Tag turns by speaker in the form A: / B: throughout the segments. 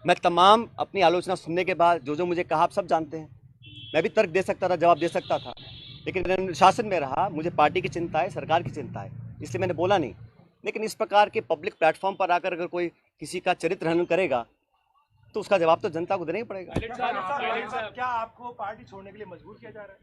A: मैं तमाम अपनी आलोचना सुनने के बाद जो मुझे कहा आप सब जानते हैं। मैं भी तर्क दे सकता था, जवाब दे सकता था, लेकिन मैंने अनुशासन में रहा। मुझे पार्टी की चिंता है, सरकार की चिंता है, इसलिए मैंने बोला नहीं। लेकिन इस प्रकार के पब्लिक प्लेटफॉर्म पर आकर अगर कोई किसी का चरित्र हनन करेगा तो उसका जवाब तो जनता को देना ही पड़ेगा।
B: क्या आपको पार्टी छोड़ने के लिए मजबूर किया जा रहा है?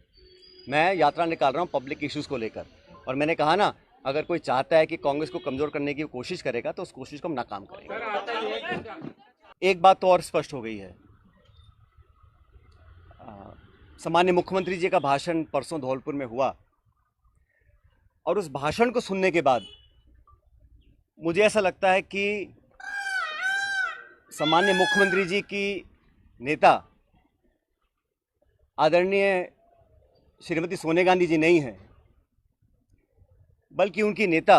A: मैं यात्रा निकाल रहा हूँ पब्लिक इश्यूज़ को लेकर, और मैंने कहा ना, अगर कोई चाहता है कि कांग्रेस को कमज़ोर करने की कोशिश करेगा तो उस कोशिश को हम नाकाम करेंगे। एक बात तो और स्पष्ट हो गई है। सामान्य मुख्यमंत्री जी का भाषण परसों धौलपुर में हुआ, और उस भाषण को सुनने के बाद मुझे ऐसा लगता है कि सामान्य मुख्यमंत्री जी की नेता आदरणीय श्रीमती सोनिया गांधी जी नहीं है, बल्कि उनकी नेता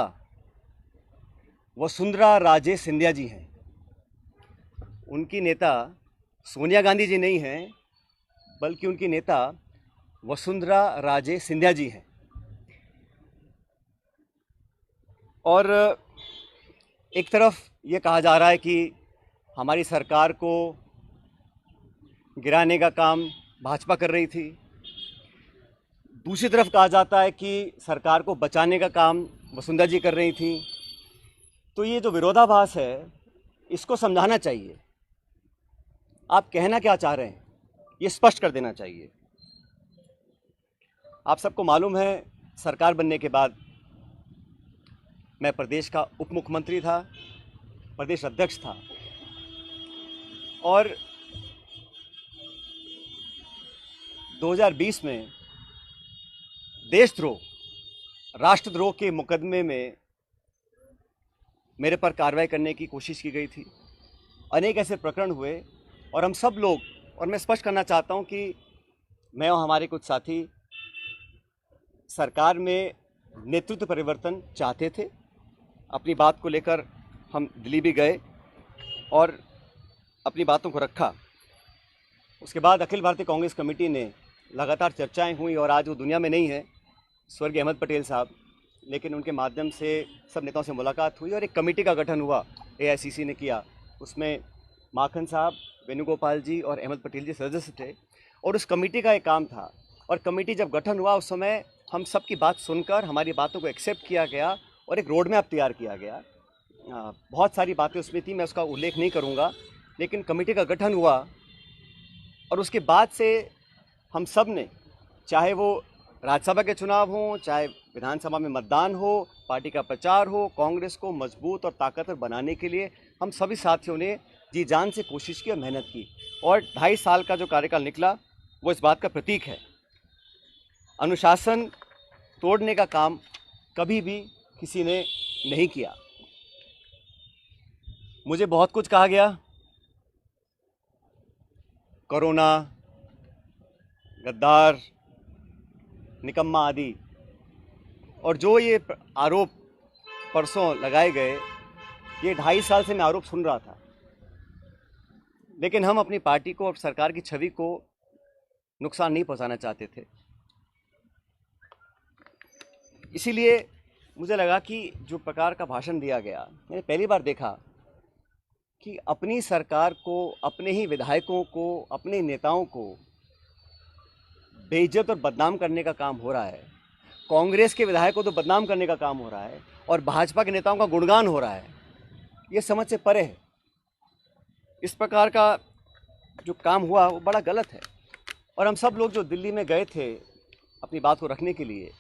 A: वसुंधरा राजे सिंधिया जी हैं। उनकी नेता सोनिया गांधी जी नहीं हैं, बल्कि उनकी नेता वसुंधरा राजे सिंधिया जी हैं। और एक तरफ ये कहा जा रहा है कि हमारी सरकार को गिराने का काम भाजपा कर रही थी, दूसरी तरफ कहा जाता है कि सरकार को बचाने का काम वसुंधरा जी कर रही थी। तो ये जो विरोधाभास है, इसको समझाना चाहिए। आप कहना क्या चाह रहे हैं ये स्पष्ट कर देना चाहिए। आप सबको मालूम है, सरकार बनने के बाद मैं प्रदेश का उप मुख्यमंत्री था, प्रदेश अध्यक्ष था, और 2020 में देशद्रोह, राष्ट्रद्रोह के मुकदमे में मेरे पर कार्रवाई करने की कोशिश की गई थी। अनेक ऐसे प्रकरण हुए, और हम सब लोग, और मैं स्पष्ट करना चाहता हूं कि मैं और हमारे कुछ साथी सरकार में नेतृत्व परिवर्तन चाहते थे। अपनी बात को लेकर हम दिल्ली भी गए और अपनी बातों को रखा। उसके बाद अखिल भारतीय कांग्रेस कमेटी ने लगातार चर्चाएं हुई, और आज वो दुनिया में नहीं है, स्वर्गीय अहमद पटेल साहब, लेकिन उनके माध्यम से सब नेताओं से मुलाकात हुई और एक कमेटी का गठन हुआ, एआईसीसी ने किया। उसमें माखन साहब, वेणुगोपाल जी और अहमद पटेल जी सदस्य थे, और उस कमेटी का एक काम था। और कमेटी जब गठन हुआ, उस समय हम सब की बात सुनकर हमारी बातों को एक्सेप्ट किया गया और एक रोड मैप तैयार किया गया। बहुत सारी बातें उसमें थी, मैं उसका उल्लेख नहीं करूँगा, लेकिन कमेटी का गठन हुआ, और उसके बाद से हम सब ने, चाहे वो राज्यसभा के चुनाव हों, चाहे विधानसभा में मतदान हो, पार्टी का प्रचार हो, कांग्रेस को मजबूत और ताकतवर बनाने के लिए हम सभी साथियों ने जी जान से कोशिश की और मेहनत की। और 2.5 साल का जो कार्यकाल निकला वो इस बात का प्रतीक है। अनुशासन तोड़ने का काम कभी भी किसी ने नहीं किया। मुझे बहुत कुछ कहा गया, कोरोना, गद्दार, निकम्मा आदि, और जो ये आरोप परसों लगाए गए, ये 2.5 साल से मैं आरोप सुन रहा था। लेकिन हम अपनी पार्टी को और सरकार की छवि को नुकसान नहीं पहुंचाना चाहते थे। इसीलिए मुझे लगा कि जो प्रकार का भाषण दिया गया, मैंने पहली बार देखा कि अपनी सरकार को, अपने ही विधायकों को, अपने नेताओं को बेइज्जत और बदनाम करने का काम हो रहा है। कांग्रेस के विधायकों को तो बदनाम करने का काम हो रहा है, और भाजपा के नेताओं का गुणगान हो रहा है। ये समझ से परे है। इस प्रकार का जो काम हुआ वो बड़ा गलत है। और हम सब लोग जो दिल्ली में गए थे अपनी बात को रखने के लिए,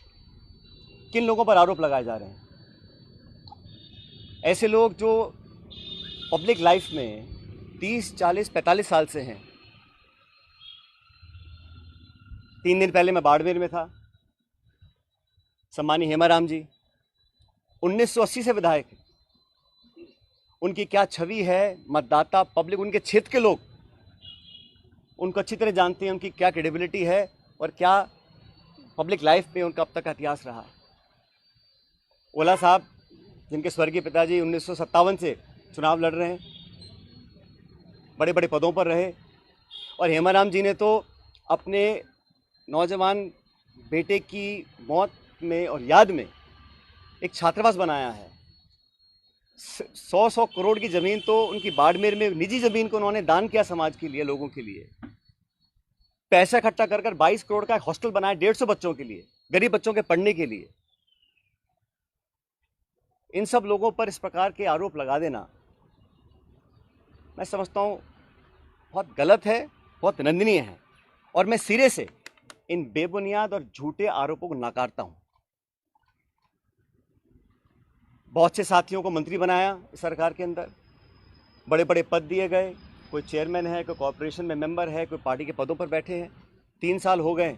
A: किन लोगों पर आरोप लगाए जा रहे हैं? ऐसे लोग जो पब्लिक लाइफ में 30, 40, 45 साल से हैं। 3 दिन पहले मैं बाड़मेर में था, सम्मानी हेमाराम जी 1980 से विधायक हैं। उनकी क्या छवि है, मतदाता, पब्लिक, उनके क्षेत्र के लोग उनको अच्छी तरह जानते हैं, उनकी क्या क्रेडिबिलिटी है और क्या पब्लिक लाइफ में उनका अब तक का इतिहास रहा। ओला साहब, जिनके स्वर्गीय पिताजी 1957 से चुनाव लड़ रहे हैं, बड़े बड़े पदों पर रहे, और हेमाराम जी ने तो अपने नौजवान बेटे की मौत में और याद में एक छात्रावास बनाया है। 100 करोड़ की ज़मीन तो उनकी बाड़मेर में निजी ज़मीन को उन्होंने दान किया समाज के लिए, लोगों के लिए। पैसा इकट्ठा कर कर 22 करोड़ का एक हॉस्टल बनाया 150 बच्चों के लिए, गरीब बच्चों के पढ़ने के लिए। इन सब लोगों पर इस प्रकार के आरोप लगा देना मैं समझता हूँ बहुत गलत है, बहुत निंदनीय है, और मैं सिरे से इन बेबुनियाद और झूठे आरोपों को नकारता हूँ। बहुत से साथियों को मंत्री बनाया इस सरकार के अंदर, बड़े बड़े पद दिए गए, कोई चेयरमैन है, कोई कॉर्पोरेशन में मेंबर है, कोई पार्टी के पदों पर बैठे हैं। 3 साल हो गए।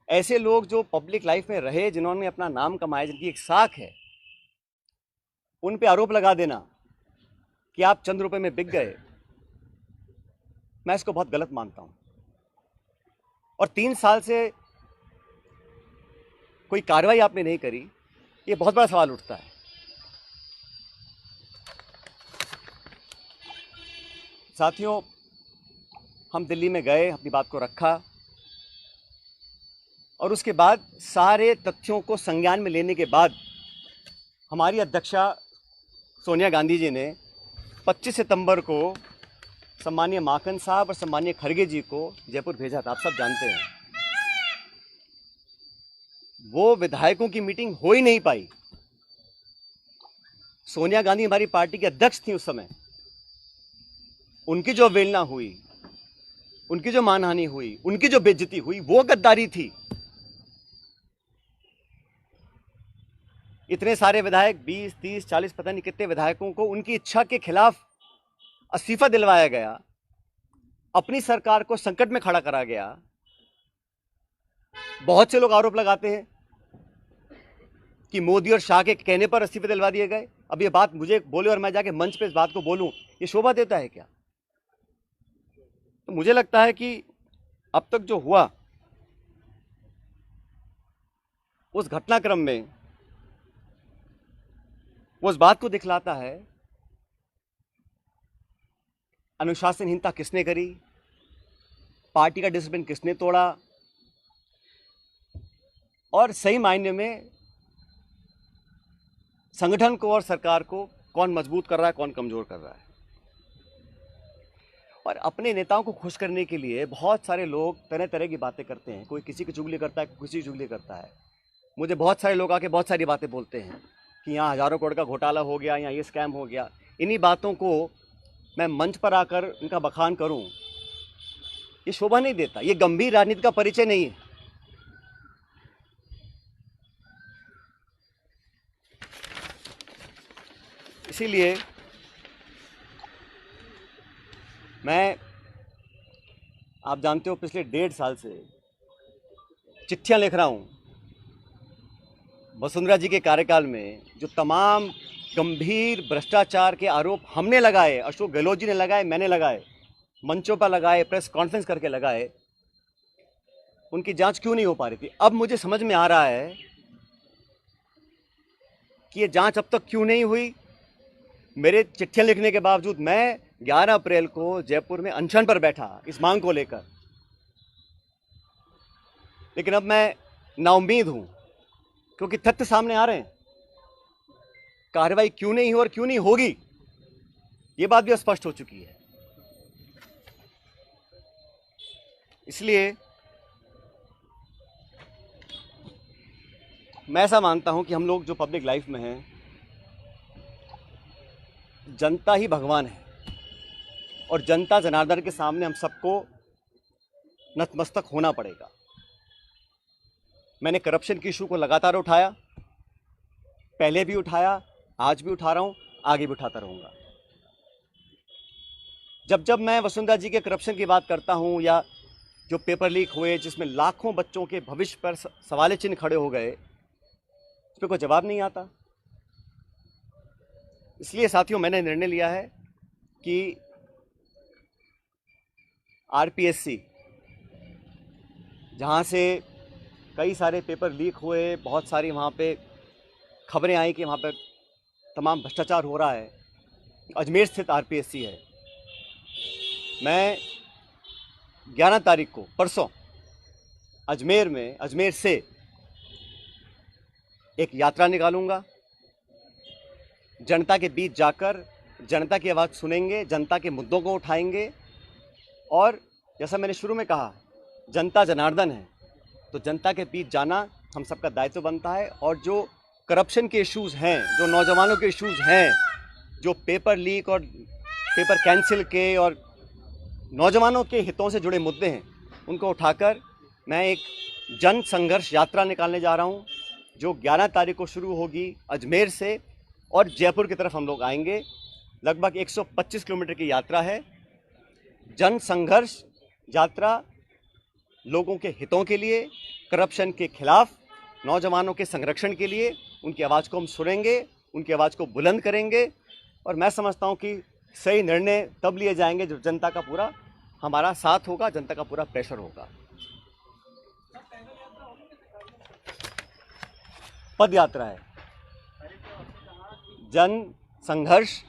A: ऐसे लोग जो पब्लिक लाइफ में रहे, जिन्होंने अपना नाम कमाया, जिनकी एक साख है, उन पे आरोप लगा देना कि आप चंद रुपए में बिक गए, मैं इसको बहुत गलत मानता हूं। और 3 साल से कोई कार्रवाई आपने नहीं करी, ये बहुत बड़ा सवाल उठता है। साथियों, हम दिल्ली में गए, अपनी बात को रखा, और उसके बाद सारे तथ्यों को संज्ञान में लेने के बाद हमारी अध्यक्षा सोनिया गांधी जी ने 25 सितंबर को सम्मानीय माकन साहब और सम्मानीय खड़गे जी को जयपुर भेजा था। आप सब जानते हैं, वो विधायकों की मीटिंग हो ही नहीं पाई। सोनिया गांधी हमारी पार्टी की अध्यक्ष थी उस समय। उनकी जो अवहेलना हुई, उनकी जो मानहानि हुई, उनकी जो बेइज्जती हुई, वो गद्दारी थी। इतने सारे विधायक, 20, 30, 40, पता नहीं कितने विधायकों को उनकी इच्छा के खिलाफ इस्तीफा दिलवाया गया, अपनी सरकार को संकट में खड़ा करा गया। बहुत से लोग आरोप लगाते हैं कि मोदी और शाह के कहने पर इस्तीफे दिलवा दिए गए। अब ये बात मुझे बोले और मैं जाके मंच पे इस बात को बोलूं, ये शोभा देता है क्या? तो मुझे लगता है कि अब तक जो हुआ उस घटनाक्रम में वो इस बात को दिखलाता है अनुशासनहीनता किसने करी, पार्टी का डिसिप्लिन किसने तोड़ा, और सही मायने में संगठन को और सरकार को कौन मजबूत कर रहा है, कौन कमजोर कर रहा है। और अपने नेताओं को खुश करने के लिए बहुत सारे लोग तरह तरह की बातें करते हैं। कोई किसी की चुगली करता है, कोई किसी की चुगली करता है। मुझे बहुत सारे लोग आके बहुत सारी बातें बोलते हैं कि यहाँ हज़ारों करोड़ का घोटाला हो गया, यहाँ ये स्कैम हो गया। इन्हीं बातों को मैं मंच पर आकर इनका बखान करूं, ये शोभा नहीं देता, ये गंभीर राजनीति का परिचय नहीं है। इसीलिए मैं, आप जानते हो, पिछले 1.5 साल से चिट्ठियां लिख रहा हूं वसुंधरा जी के कार्यकाल में जो तमाम गंभीर भ्रष्टाचार के आरोप हमने लगाए, अशोक गहलोत जी ने लगाए, मैंने लगाए, मंचों पर लगाए, प्रेस कॉन्फ्रेंस करके लगाए, उनकी जांच क्यों नहीं हो पा रही थी। अब मुझे समझ में आ रहा है कि ये जांच अब तक क्यों नहीं हुई। मेरे चिट्ठियां लिखने के बावजूद मैं 11 अप्रैल को जयपुर में अनशन पर बैठा इस मांग को लेकर, लेकिन अब मैं नाउम्मीद हूं क्योंकि तथ्य सामने आ रहे हैं। कार्रवाई क्यों नहीं हो और क्यों नहीं होगी, ये बात भी स्पष्ट हो चुकी है। इसलिए मैं ऐसा मानता हूं कि हम लोग जो पब्लिक लाइफ में हैं, जनता ही भगवान है, और जनता जनार्दन के सामने हम सबको नतमस्तक होना पड़ेगा। मैंने करप्शन की इशू को लगातार उठाया, पहले भी उठाया, आज भी उठा रहा हूं, आगे भी उठाता रहूंगा। जब जब मैं वसुंधरा जी के करप्शन की बात करता हूं, या जो पेपर लीक हुए जिसमें लाखों बच्चों के भविष्य पर सवाल चिन्ह खड़े हो गए, उस पर कोई जवाब नहीं आता। इसलिए साथियों, मैंने निर्णय लिया है कि आरपीएससी, जहां से कई सारे पेपर लीक हुए, बहुत सारी वहाँ पे खबरें आई कि वहाँ पे तमाम भ्रष्टाचार हो रहा है, अजमेर स्थित आरपीएससी है। मैं 11 तारीख को, परसों, अजमेर से एक यात्रा निकालूंगा, जनता के बीच जाकर जनता की आवाज़ सुनेंगे, जनता के मुद्दों को उठाएंगे। और जैसा मैंने शुरू में कहा, जनता जनार्दन है, तो जनता के बीच जाना हम सबका दायित्व बनता है। और जो करप्शन के इश्यूज़ हैं, जो नौजवानों के इश्यूज़ हैं, जो पेपर लीक और पेपर कैंसिल के और नौजवानों के हितों से जुड़े मुद्दे हैं, उनको उठाकर मैं एक जन संघर्ष यात्रा निकालने जा रहा हूं, जो 11 तारीख को शुरू होगी अजमेर से और जयपुर की तरफ हम लोग आएंगे। लगभग 125 किलोमीटर की यात्रा है। जन संघर्ष यात्रा लोगों के हितों के लिए, करप्शन के खिलाफ, नौजवानों के संरक्षण के लिए। उनकी आवाज़ को हम सुनेंगे, उनकी आवाज़ को बुलंद करेंगे। और मैं समझता हूं कि सही निर्णय तब लिए जाएंगे जब जनता का पूरा हमारा साथ होगा, जनता का पूरा प्रेशर होगा। पद यात्रा है, जन संघर्ष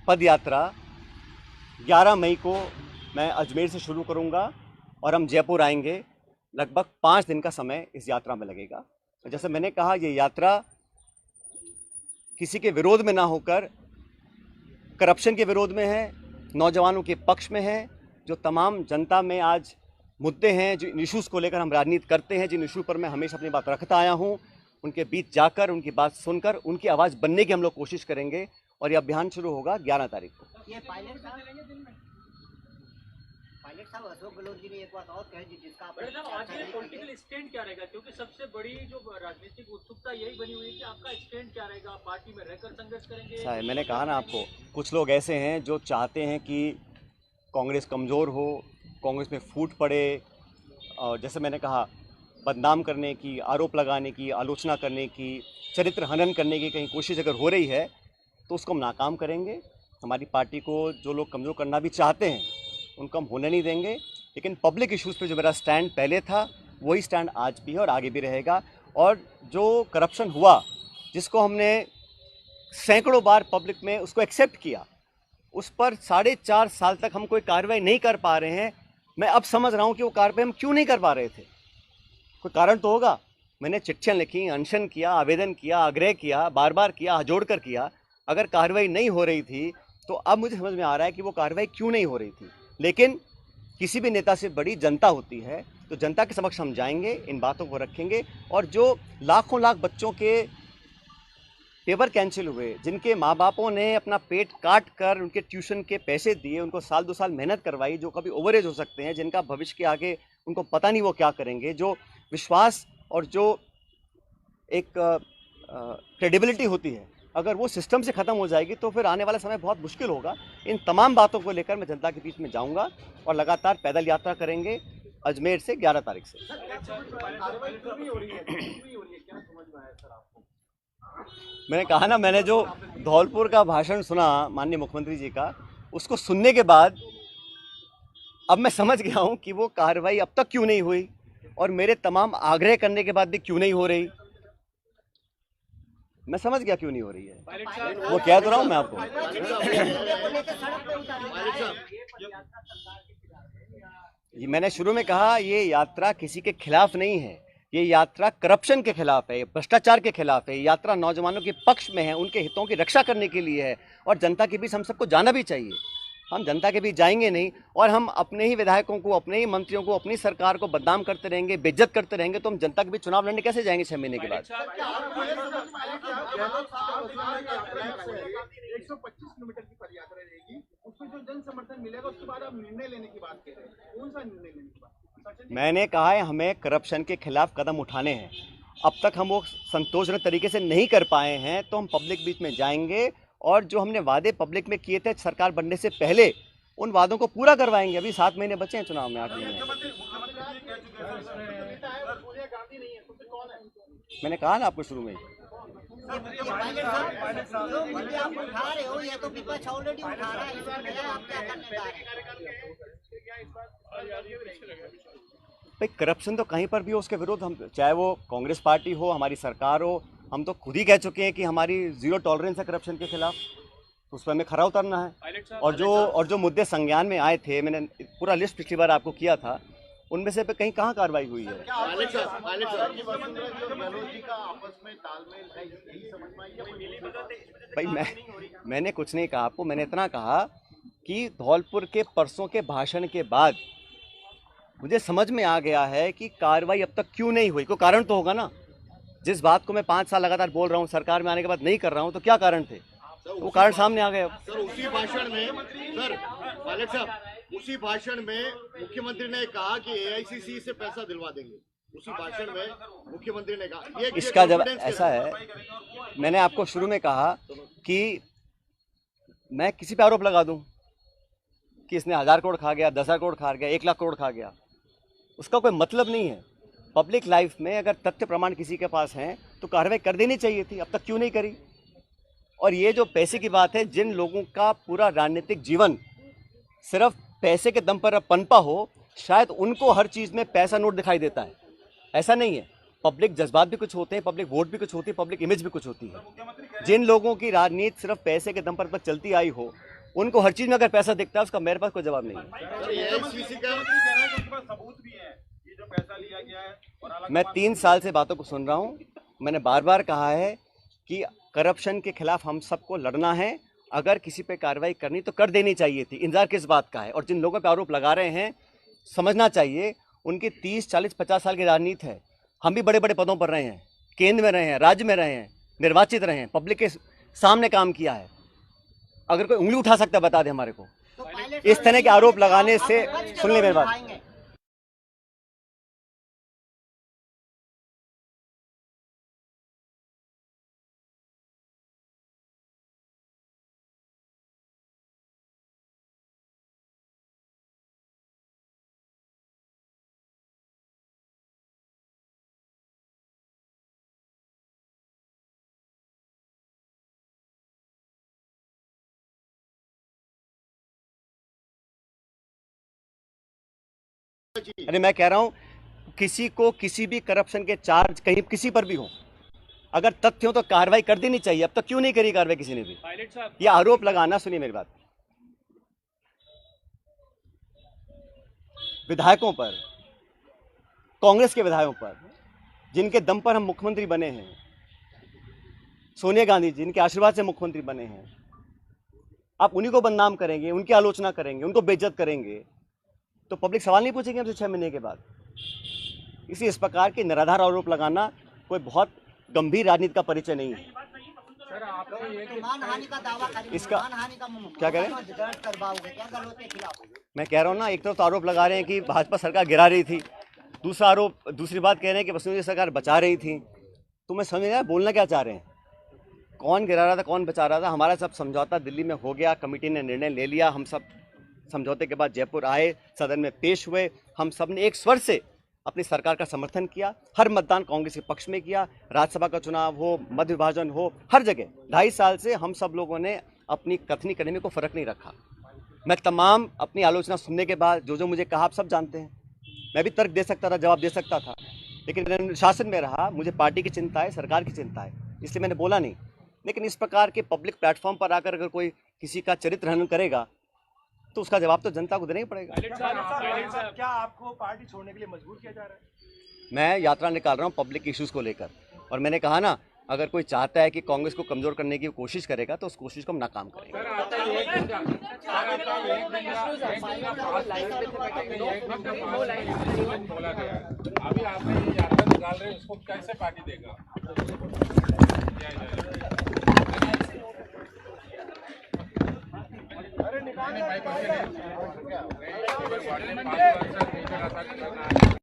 A: पद यात्रा 11 मई को मैं अजमेर से शुरू करूंगा और हम जयपुर आएंगे। लगभग 5 दिन का समय इस यात्रा में लगेगा। जैसे मैंने कहा, ये यात्रा किसी के विरोध में ना होकर करप्शन के विरोध में है, नौजवानों के पक्ष में है। जो तमाम जनता में आज मुद्दे हैं, जिन इशूज़ को लेकर हम राजनीति करते हैं, जिन इशू पर मैं हमेशा अपनी बात रखता आया हूं, उनके बीच जाकर, उनकी बात सुनकर, उनकी आवाज़ बनने की हम लोग कोशिश करेंगे। और ये अभियान शुरू होगा 11 तारीख को।
C: ये पायलट साहब अशोक गहलोत जी ने एक बात और कही जिसका आप
D: आज ये पॉलिटिकल स्टैंड क्या रहेगा, क्योंकि सबसे बड़ी जो राजनीतिक उत्सुकता यही बनी हुई है कि आपका स्टैंड क्या रहेगा, पार्टी में रहकर संघर्ष करेंगे?
A: साहब, मैंने कहा ना आपको, कुछ लोग ऐसे हैं जो चाहते हैं कि कांग्रेस कमज़ोर हो, कांग्रेस में फूट पड़े, और जैसे मैंने कहा, बदनाम करने की, आरोप लगाने की, आलोचना करने की, चरित्र हनन करने की कहीं कोशिश अगर हो रही है तो उसको हम नाकाम करेंगे। हमारी पार्टी को जो लोग कमज़ोर करना भी चाहते हैं उनको हम होने नहीं देंगे। लेकिन पब्लिक इश्यूज़ पे जो मेरा स्टैंड पहले था वही स्टैंड आज भी है और आगे भी रहेगा। और जो करप्शन हुआ, जिसको हमने सैकड़ों बार पब्लिक में उसको एक्सेप्ट किया, उस पर 4.5 साल तक हम कोई कार्रवाई नहीं कर पा रहे हैं। मैं अब समझ रहा हूँ कि वो कार्रवाई हम क्यों नहीं कर पा रहे थे। कोई कारण तो होगा। मैंने चिट्ठियाँ लिखी, अनशन किया, आवेदन किया, आग्रह किया, बार बार किया, हाथ जोड़ कर किया। अगर कार्रवाई नहीं हो रही थी तो अब मुझे समझ में आ रहा है कि वो कार्रवाई क्यों नहीं हो रही थी। लेकिन किसी भी नेता से बड़ी जनता होती है, तो जनता के समक्ष हम जाएंगे, इन बातों को रखेंगे। और जो लाखों लाख बच्चों के पेपर कैंसिल हुए, जिनके माँ बापों ने अपना पेट काट कर उनके ट्यूशन के पैसे दिए, उनको साल 2 साल मेहनत करवाई, जो कभी ओवरेज हो सकते हैं, जिनका भविष्य के आगे उनको पता नहीं वो क्या करेंगे, जो विश्वास और जो एक क्रेडिबिलिटी होती है, अगर वो सिस्टम से ख़त्म हो जाएगी तो फिर आने वाला समय बहुत मुश्किल होगा। इन तमाम बातों को लेकर मैं जनता के बीच में जाऊंगा और लगातार पैदल यात्रा करेंगे अजमेर से 11 तारीख से। मैंने कहा ना, मैंने जो धौलपुर का भाषण सुना माननीय मुख्यमंत्री जी का, उसको सुनने के बाद अब मैं समझ गया हूँ कि वो कार्रवाई अब तक क्यों नहीं हुई और मेरे तमाम आग्रह करने के बाद भी क्यों नहीं हो रही। मैं समझ गया क्यों नहीं हो रही है। वो कह तो रहा हूँ मैं आपको। मैंने शुरू में कहा, ये यात्रा किसी के खिलाफ नहीं है, ये यात्रा करप्शन के खिलाफ है, भ्रष्टाचार के खिलाफ है। ये यात्रा नौजवानों के पक्ष में है, उनके हितों की रक्षा करने के लिए है। और जनता के बीच हम सबको जाना भी चाहिए। हम जनता के बीच जाएंगे नहीं और हम अपने ही विधायकों को, अपने ही मंत्रियों को, अपनी सरकार को बदनाम करते रहेंगे, बेइज्जत करते रहेंगे, तो हम जनता के बीच चुनाव लड़ने कैसे जाएंगे 6 महीने के बाद।
B: 125 किलोमीटर की पदयात्रा रहेगी, उसमें जो जन समर्थन मिलेगा उसके बाद आप निर्णय लेने की बात कह रहे हैं। कौन सा निर्णय लेने की बात?
A: मैंने कहा है, हमें करप्शन के खिलाफ कदम उठाने हैं। अब तक हम वो संतोषजनक तरीके से नहीं कर पाए हैं, तो हम पब्लिक बीच में जाएंगे और जो हमने वादे पब्लिक में किए थे सरकार बनने से पहले, उन वादों को पूरा करवाएंगे। अभी 7 महीने बचे हैं चुनाव में, 8 महीने। मैंने कहा ना आपको शुरू में, भाई करप्शन तो कहीं पर भी हो, उसके विरोध हम, चाहे वो कांग्रेस पार्टी हो, हमारी सरकार हो, हम तो खुद ही कह चुके हैं कि हमारी 0 टॉलरेंस है करप्शन के खिलाफ। तो उस पर हमें खरा उतरना है। और जो मुद्दे संज्ञान में आए थे, मैंने पूरा लिस्ट पिछली बार आपको किया था, उनमें से कहीं कहाँ कार्रवाई हुई है?
B: पायलट साहब वसुंधरा जी और गहलोत जी का आपस में तालमेल है, यही समझ में आई है?
A: भाई मैंने कुछ नहीं कहा आपको, मैंने इतना कहा कि धौलपुर के परसों के भाषण के बाद मुझे समझ में आ गया है कि कार्रवाई अब तक क्यों नहीं हुई। कोई कारण तो होगा ना। जिस बात को मैं 5 साल लगातार बोल रहा हूँ, सरकार में आने के बाद नहीं कर रहा हूँ, तो क्या कारण थे? वो कारण सामने आ गए।
B: सर उसी भाषण में सर पायलट साहब उसी भाषण में मुख्यमंत्री ने कहा कि एआईसीसी से पैसा दिलवा देंगे। उसी भाषण में मुख्यमंत्री ने कहा। ये
A: इसका जब ऐसा है, मैंने आपको शुरू में कहा कि मैं किसी पे आरोप लगा दूं कि इसने 1000 करोड़ खा गया, 10,000 करोड़ खा गया, 1 लाख करोड़ खा गया, उसका कोई मतलब नहीं है। पब्लिक लाइफ में अगर तथ्य प्रमाण किसी के पास हैं तो कार्रवाई कर देनी चाहिए थी, अब तक क्यों नहीं करी? और ये जो पैसे की बात है, जिन लोगों का पूरा राजनीतिक जीवन सिर्फ पैसे के दम पर पनपा हो, शायद उनको हर चीज़ में पैसा नोट दिखाई देता है। ऐसा नहीं है। पब्लिक जज्बात भी कुछ होते हैं, पब्लिक वोट भी कुछ होती है, पब्लिक इमेज भी कुछ होती है। जिन लोगों की राजनीति सिर्फ पैसे के दम पर चलती आई हो, उनको हर चीज़ में अगर पैसा दिखता है, उसका मेरे पास कोई जवाब नहीं है। मैं 3 साल से बातों को सुन रहा हूँ। मैंने बार बार कहा है कि करप्शन के खिलाफ हम सबको लड़ना है। अगर किसी पे कार्रवाई करनी तो कर देनी चाहिए थी। इंतजार किस बात का है? और जिन लोगों पे आरोप लगा रहे हैं, समझना चाहिए उनकी 30, 40, 50 साल की राजनीति है। हम भी बड़े बड़े पदों पर रहे हैं, केंद्र में रहे हैं, राज्य में रहे हैं, निर्वाचित रहे हैं, पब्लिक के सामने काम किया है। अगर कोई उंगली उठा सकता है बता दे हमारे को। इस तरह के आरोप लगाने से, सुन ले मेरी बात, अरे मैं कह रहा हूं, किसी को किसी भी करप्शन के चार्ज कहीं किसी पर भी हो, अगर तथ्य हो तो कार्रवाई कर देनी चाहिए। अब तक क्यों नहीं करी कार्रवाई किसी ने भी? ये आरोप लगाना, सुनिए मेरी बात, विधायकों पर, कांग्रेस के विधायकों पर, जिनके दम पर हम मुख्यमंत्री बने हैं, सोनिया गांधी जिनके आशीर्वाद से मुख्यमंत्री बने हैं, आप उन्हीं को बदनाम करेंगे, उनकी आलोचना करेंगे, उनको बेइज्जत करेंगे, तो पब्लिक सवाल नहीं पूछेगी हमसे 6 महीने के बाद। इस प्रकार के निराधार आरोप लगाना कोई बहुत गंभीर राजनीति का परिचय नहीं है।
C: मानहानि का दावा करेंगे,
A: इसका
C: मानहानि का
A: क्या करें?
C: दर्ज करवाओगे क्या गहलोत के खिलाफ?
A: मैं कह रहा हूँ ना, एक तरफ तो आरोप लगा रहे हैं कि भाजपा सरकार गिरा रही थी, दूसरा आरोप, दूसरी बात कह रहे हैं कि वसुंधरा सरकार बचा रही थी। तो मैं समझ नहीं आया बोलना क्या चाह रहे हैं, कौन गिरा रहा था, कौन बचा रहा था? हमारा सब समझौता दिल्ली में हो गया, कमेटी ने निर्णय ले लिया, हम सब समझौते के बाद जयपुर आए, सदन में पेश हुए, हम सब ने एक स्वर से अपनी सरकार का समर्थन किया, हर मतदान कांग्रेस के पक्ष में किया, राज्यसभा का चुनाव हो, मध्य विभाजन हो, हर जगह 2.5 साल से हम सब लोगों ने अपनी कथनी करने में कोई फर्क नहीं रखा। मैं तमाम अपनी आलोचना सुनने के बाद जो मुझे कहा आप सब जानते हैं। मैं भी तर्क दे सकता था, जवाब दे सकता था, लेकिन मैंने शासन में रहा, मुझे पार्टी की चिंता है, सरकार की चिंता है, इसलिए मैंने बोला नहीं। लेकिन इस प्रकार के पब्लिक प्लेटफॉर्म पर आकर अगर कोई किसी का चरित्र हनन करेगा तो उसका जवाब तो जनता को देना ही पड़ेगा।
B: क्या आपको पार्टी छोड़ने के लिए मजबूर किया जा रहा है?
A: मैं यात्रा निकाल रहा हूँ पब्लिक इश्यूज को लेकर, और मैंने कहा ना, अगर कोई चाहता है कि कांग्रेस को कमजोर करने की कोशिश करेगा तो उस कोशिश को हम नाकाम करेंगे।
E: अभी आपने ये यात्रा निकाल रहे हैं, उसको कैसे पार्टी देगा? अरे निकालने